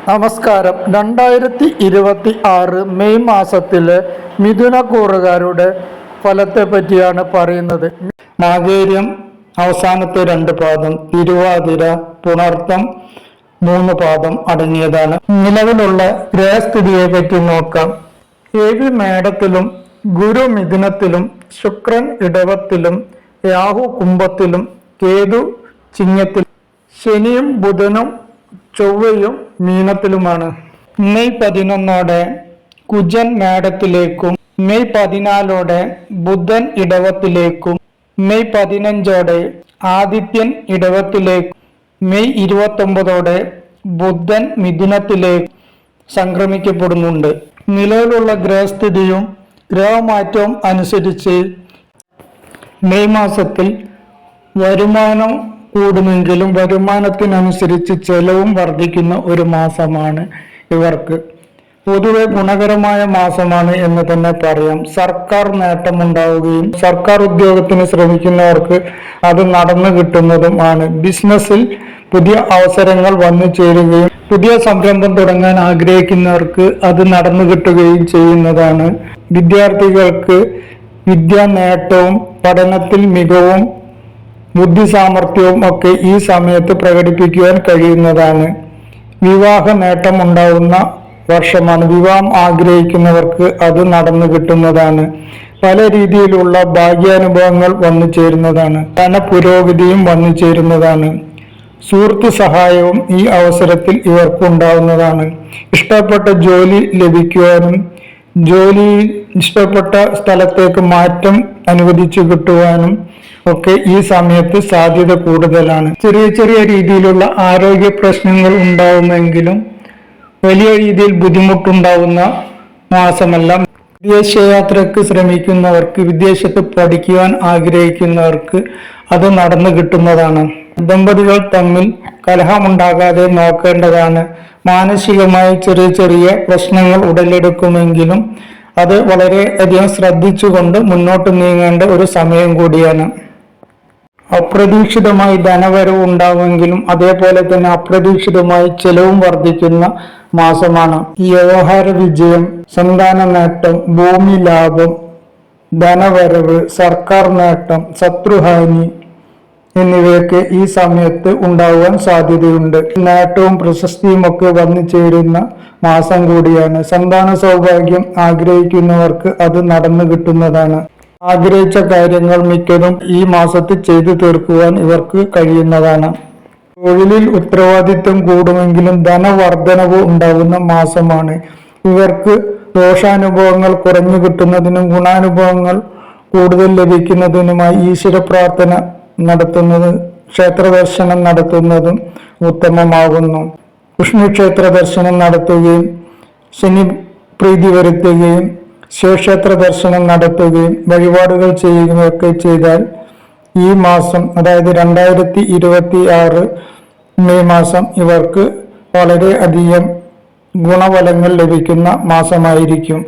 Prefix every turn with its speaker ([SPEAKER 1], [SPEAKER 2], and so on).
[SPEAKER 1] നമസ്കാരം. 2026 മെയ് മാസത്തിലെ മിഥുനക്കൂറുകാരുടെ ഫലത്തെ പറ്റിയാണ് പറയുന്നത്. നാഗേര്യം അവസാനത്തെ 2 പാദം, തിരുവാതിര, പുണർത്തം 3 പാദം അടങ്ങിയതാണ്. നിലവിലുള്ള ഗ്രഹസ്ഥിതിയെ പറ്റി നോക്കാം. ഏവി മേടത്തിലും ഗുരു മിഥുനത്തിലും ശുക്രൻ ഇടവത്തിലും രാഹു കുംഭത്തിലും കേതു ചിങ്ങത്തിലും ശനിയും ബുധനും ചൊവ്വയും മീനത്തിലുമാണ്. മെയ് 11 കുജൻ മേടത്തിലേക്കും മെയ് 14 ബുധൻ ഇടവത്തിലേക്കും മെയ് 15 ആദിത്യൻ ഇടവത്തിലേക്കും മെയ് 29 ബുധൻ മിഥുനത്തിലേക്ക് സംക്രമിക്കപ്പെടുന്നുണ്ട്. നിലവിലുള്ള ഗ്രഹസ്ഥിതിയും ഗ്രഹമാറ്റവും അനുസരിച്ച് മെയ് മാസത്തിൽ വരുമാനം കൂടുമെങ്കിലും വരുമാനത്തിനനുസരിച്ച് ചെലവും വർദ്ധിക്കുന്ന ഒരു മാസമാണ് ഇവർക്ക്. പൊതുവെ ഗുണകരമായ മാസമാണ് എന്ന് തന്നെ പറയാം. സർക്കാർ നേട്ടമുണ്ടാവുകയും സർക്കാർ ഉദ്യോഗത്തിന് ശ്രമിക്കുന്നവർക്ക് അത് നടന്നു കിട്ടുന്നതുമാണ്. ബിസിനസ്സിൽ പുതിയ അവസരങ്ങൾ വന്നു ചേരുകയും പുതിയ സംരംഭം തുടങ്ങാൻ ആഗ്രഹിക്കുന്നവർക്ക് അത് നടന്നു കിട്ടുകയും ചെയ്യുന്നതാണ്. വിദ്യാർത്ഥികൾക്ക് വിദ്യാ നേട്ടവും പഠനത്തിൽ മികവും ബുദ്ധി സാമർഥ്യവും ഒക്കെ ഈ സമയത്ത് പ്രകടിപ്പിക്കുവാൻ കഴിയുന്നതാണ്. വിവാഹ നേട്ടം ഉണ്ടാവുന്ന വർഷമാണ്. വിവാഹം ആഗ്രഹിക്കുന്നവർക്ക് അത് നടന്നു കിട്ടുന്നതാണ്. പല രീതിയിലുള്ള ഭാഗ്യാനുഭവങ്ങൾ വന്നു ചേരുന്നതാണ്. ധനപുരോഗതിയും വന്നു ചേരുന്നതാണ്. സുഹൃത്ത് സഹായവും ഈ അവസരത്തിൽ ഇവർക്ക് ഉണ്ടാവുന്നതാണ്. ഇഷ്ടപ്പെട്ട ജോലി ലഭിക്കുവാനും ജോലിയിൽ ഇഷ്ടപ്പെട്ട സ്ഥലത്തേക്ക് മാറ്റം അനുവദിച്ചു കിട്ടുവാനും ഒക്കെ ഈ സമയത്ത് സാധ്യത കൂടുതലാണ്. ചെറിയ ചെറിയ രീതിയിലുള്ള ആരോഗ്യ പ്രശ്നങ്ങൾ ഉണ്ടാവുമെങ്കിലും വലിയ രീതിയിൽ ബുദ്ധിമുട്ടുണ്ടാവുന്ന മാസമല്ല. വിദേശയാത്രക്ക് ശ്രമിക്കുന്നവർക്ക്, വിദേശത്ത് പഠിക്കുവാൻ ആഗ്രഹിക്കുന്നവർക്ക് അത് നടന്നു കിട്ടുന്നതാണ്. ദമ്പതികൾ തമ്മിൽ കലഹമുണ്ടാകാതെ നോക്കേണ്ടതാണ്. മാനസികമായി ചെറിയ ചെറിയ പ്രശ്നങ്ങൾ ഉടലെടുക്കുമെങ്കിലും അത് വളരെ അധികം ശ്രദ്ധിച്ചുകൊണ്ട് മുന്നോട്ട് നീങ്ങേണ്ട ഒരു സമയം കൂടിയാണ്. അപ്രതീക്ഷിതമായി ധനവരവ് ഉണ്ടാവുമെങ്കിലും അതേപോലെ തന്നെ അപ്രതീക്ഷിതമായി ചെലവും വർദ്ധിക്കുന്ന മാസമാണ്. വ്യവഹാര വിജയം, സന്താന നേട്ടം, ഭൂമി ലാഭം, ധനവരവ്, സർക്കാർ നേട്ടം, ശത്രുഹാനി എന്നിവയൊക്കെ ഈ സമയത്ത് ഉണ്ടാവാൻ സാധ്യതയുണ്ട്. നേട്ടവും പ്രശസ്തിയും ഒക്കെ വന്നു ചേരുന്ന മാസം കൂടിയാണ്. സന്താന സൗഭാഗ്യം ആഗ്രഹിക്കുന്നവർക്ക് അത് നടന്നു കിട്ടുന്നതാണ്. ആഗ്രഹിച്ച കാര്യങ്ങൾ മിക്കതും ഈ മാസത്തിൽ ചെയ്തു തീർക്കുവാൻ ഇവർക്ക് കഴിയുന്നതാണ്. തൊഴിലിൽ ഉത്തരവാദിത്വം കൂടുമെങ്കിലും ധനവർദ്ധനവ് ഉണ്ടാകുന്ന മാസമാണ്. ഇവർക്ക് ദോഷാനുഭവങ്ങൾ കുറഞ്ഞു കിട്ടുന്നതിനും ഗുണാനുഭവങ്ങൾ കൂടുതൽ ലഭിക്കുന്നതിനുമായി ഈശ്വര പ്രാർത്ഥന നടത്തുന്നതും ക്ഷേത്ര ദർശനം നടത്തുന്നതും ഉത്തമമാകുന്നു. വിഷ്ണു ക്ഷേത്ര ദർശനം നടത്തുകയും ശനി പ്രീതി വരുത്തുകയും ശിവക്ഷേത്ര ദർശനം നടത്തുകയും വഴിപാടുകൾ ചെയ്യുകയൊക്കെ ചെയ്താൽ ഈ മാസം, അതായത് 2026 മെയ് മാസം ഇവർക്ക് വളരെ അധികം ഗുണഫലങ്ങൾ ലഭിക്കുന്ന മാസമായിരിക്കും.